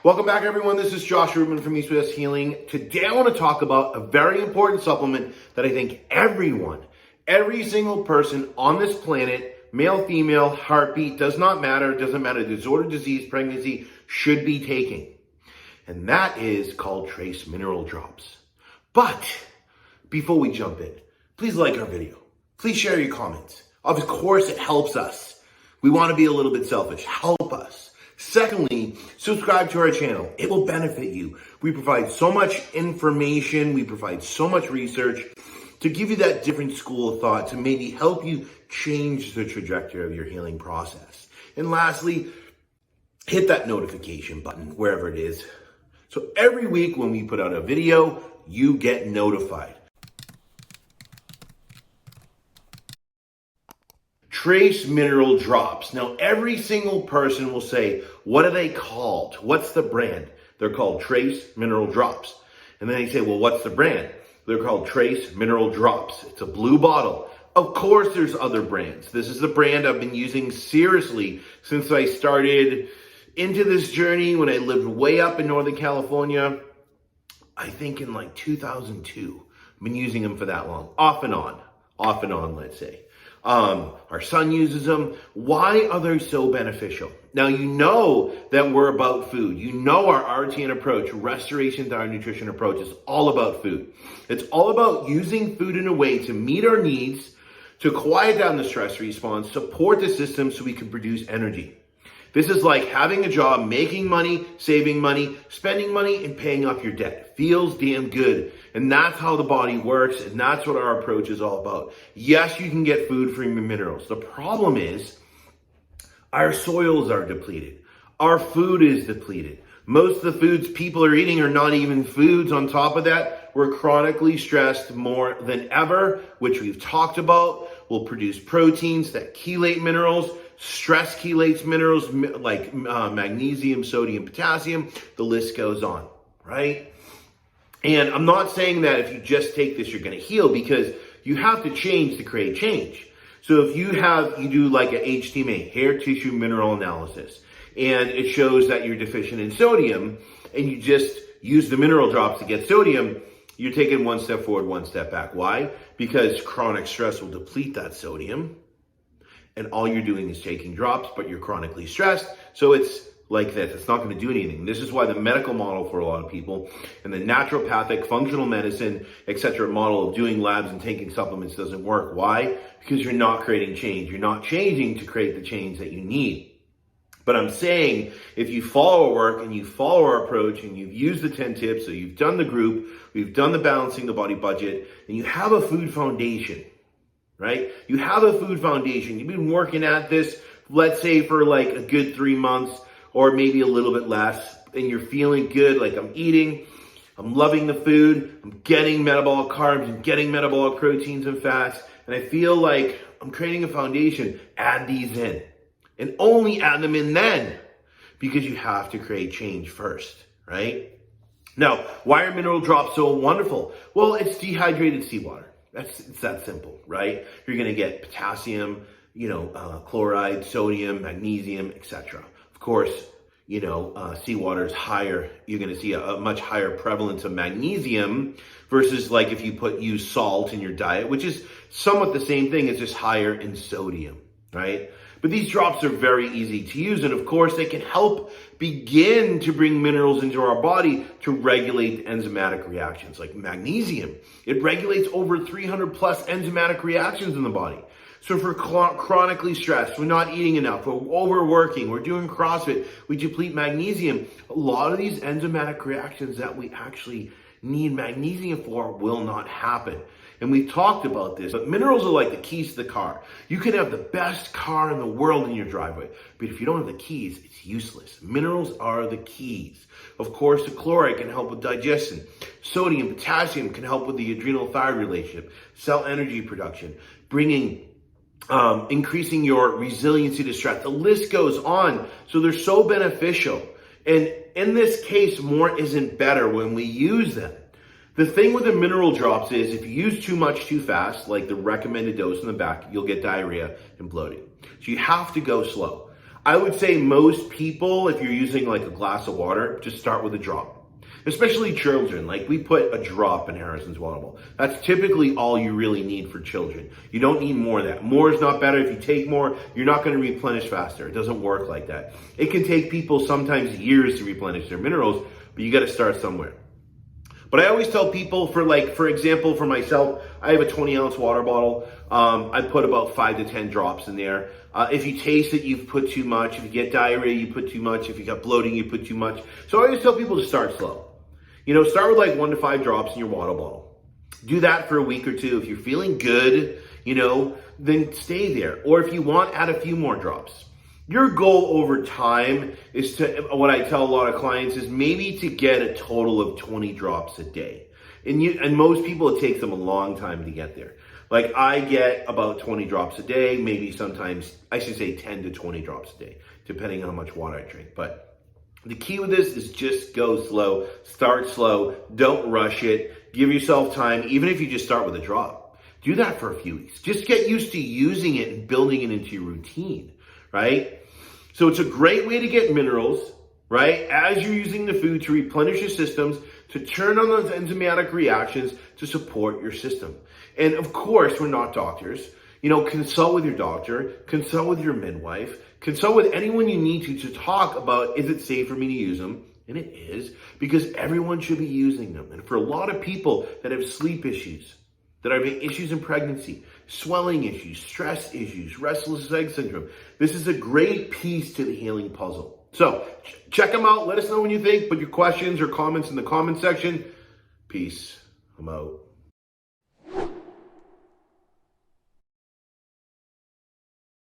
Welcome back, everyone. This is Josh Rubin from East West Healing. Today I want to talk about a very important supplement that I think every single person on this planet, male, female, heartbeat, doesn't matter, disorder, disease, pregnancy, should be taking. And that is called trace mineral drops. But before we jump in, please like our video. Please share your comments. Of course, it helps us. We want to be a little bit selfish. Help us. Secondly, subscribe to our channel. It will benefit you. We provide so much information. We provide so much research to give you that different school of thought to maybe help you change the trajectory of your healing process. And lastly, hit that notification button wherever it is. So every week when we put out a video, you get notified. Trace mineral drops. Now, every single person will say, what are they called? What's the brand? They're called trace mineral drops. And then they say, well, what's the brand? They're called trace mineral drops. It's a blue bottle. Of course, there's other brands. This is the brand I've been using seriously since I started into this journey when I lived way up in Northern California. I think in like 2002. I've been using them for that long. Off and on, let's say. Our son uses them. Why are they so beneficial? Now, you know that we're about food. You know our RTN approach, restoration thyroid nutrition approach, is all about food. It's all about using food in a way to meet our needs, to quiet down the stress response, support the system so we can produce energy. This is like having a job, making money, saving money, spending money, and paying off your debt. Feels damn good. And that's how the body works, and that's what our approach is all about. Yes, you can get food from your minerals. The problem is our soils are depleted. Our food is depleted. Most of the foods people are eating are not even foods. On top of that, we're chronically stressed more than ever, which we've talked about. We'll produce proteins that chelate minerals. Stress chelates minerals like magnesium, sodium, potassium. The list goes on, right? And I'm not saying that if you just take this, you're going to heal, because you have to change to create change. So if you do like a HTMA, hair tissue mineral analysis, and it shows that you're deficient in sodium, and you just use the mineral drops to get sodium, you're taking one step forward, one step back. Why? Because chronic stress will deplete that sodium. And all you're doing is taking drops, but you're chronically stressed. So it's like this. It's not going to do anything. This is why the medical model for a lot of people and the naturopathic, functional medicine, etc. model of doing labs and taking supplements doesn't work. Why? Because you're not creating change. You're not changing to create the change that you need. But I'm saying if you follow our work and you follow our approach and you've used the 10 tips, so you've done the group, we've done the balancing the body budget, and you have a food foundation, right? You have a food foundation. You've been working at this, let's say for like a good 3 months or maybe a little bit less, and you're feeling good, like I'm eating, I'm loving the food, I'm getting metabolic carbs, I'm getting metabolic proteins and fats, and I feel like I'm creating a foundation. Add these in. And only add them in then, because you have to create change first, right? Now, why are mineral drops so wonderful? Well, it's dehydrated seawater. It's that simple, right? You're going to get potassium, chloride, sodium, magnesium, etc. Of course, seawater is higher. You're going to see a much higher prevalence of magnesium versus like if you use salt in your diet, which is somewhat the same thing. It's just higher in sodium, right? But these drops are very easy to use. And of course, they can help begin to bring minerals into our body to regulate enzymatic reactions like magnesium. It regulates over 300 plus enzymatic reactions in the body. So if we're chronically stressed, we're not eating enough, we're overworking, we're doing CrossFit, we deplete magnesium. A lot of these enzymatic reactions that we actually need magnesium for will not happen. And we've talked about this, but minerals are like the keys to the car. You can have the best car in the world in your driveway, but if you don't have the keys, it's useless. Minerals are the keys. Of course, the chloride can help with digestion. Sodium, potassium can help with the adrenal thyroid relationship, cell energy production, increasing your resiliency to stress. The list goes on. So they're so beneficial. And in this case, more isn't better when we use them. The thing with the mineral drops is if you use too much too fast, like the recommended dose in the back, you'll get diarrhea and bloating. So you have to go slow. I would say most people, if you're using like a glass of water, just start with a drop. Especially children, like we put a drop in Harrison's water bottle. That's typically all you really need for children. You don't need more of that. More is not better. If you take more, you're not going to replenish faster. It doesn't work like that. It can take people sometimes years to replenish their minerals, but you got to start somewhere. But I always tell people, for example, for myself, I have a 20-ounce water bottle. I put about 5 to 10 drops in there. If you taste it, you've put too much. If you get diarrhea, you put too much. If you got bloating, you put too much. So I always tell people to start slow. Start with like 1 to 5 drops in your water bottle. Do that for a week or two. If you're feeling good, then stay there. Or if you want, add a few more drops. Your goal over time is what I tell a lot of clients is maybe to get a total of 20 drops a day. And most people, it takes them a long time to get there. Like I get about 20 drops a day, maybe sometimes, I should say 10 to 20 drops a day, depending on how much water I drink. But the key with this is just go slow, start slow, don't rush it, give yourself time, even if you just start with a drop. Do that for a few weeks. Just get used to using it and building it into your routine, right? So it's a great way to get minerals, right? As you're using the food to replenish your systems, to turn on those enzymatic reactions to support your system. And of course, we're not doctors. Consult with your doctor, consult with your midwife, consult with anyone you need to talk about, is it safe for me to use them? And it is, because everyone should be using them. And for a lot of people that have sleep issues, that are having issues in pregnancy, swelling issues, stress issues, restless leg syndrome, this is a great piece to the healing puzzle. So check them out. Let us know what you think. Put your questions or comments in the comment section. Peace. I'm out.